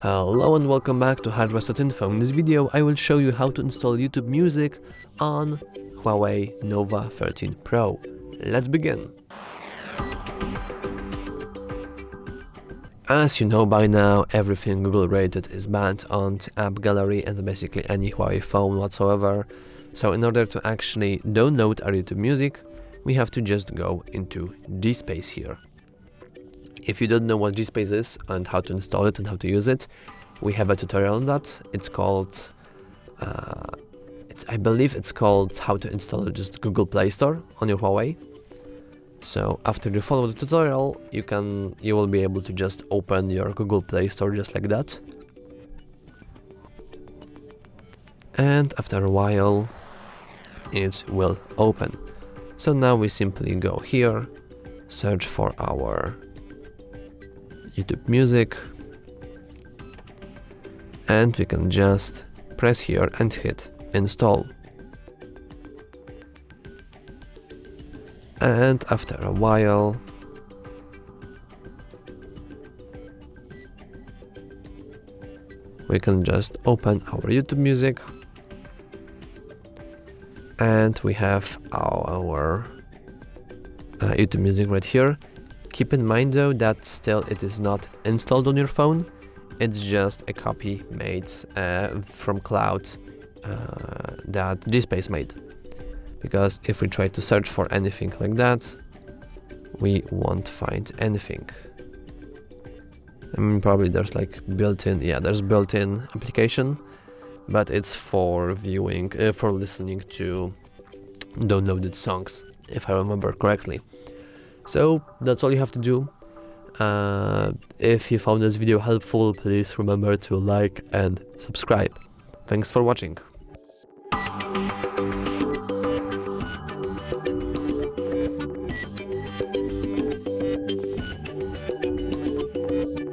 Hello and welcome back to HardReset.Info. In this video I will show you how to install YouTube Music on HUAWEI Nova 13 Pro. Let's begin. As you know by now, everything Google rated is banned on App Gallery and basically any Huawei phone whatsoever. So in order to actually download our YouTube Music, we have to just go into GSpace here. If you don't know what GSpace is and how to install it and how to use it, we have a tutorial on that. It's called, I believe it's called how to install just Google Play Store on your Huawei. So after you follow the tutorial, you will be able to just open your Google Play Store just like that. And after a while, it will open. So now we simply go here, search for our YouTube Music, and we can just press here and hit install. And after a while, we can just open our YouTube Music, and we have our YouTube Music right here. Keep in mind though that still it is not installed on your phone, it's just a copy made from cloud that GSpace made. Because if we try to search for anything like that, we won't find anything. I mean, probably there's like built-in, there's built-in application, but it's for viewing, for listening to downloaded songs, if I remember correctly. So that's all you have to do. If you found this video helpful, please remember to like and subscribe. Thanks for watching.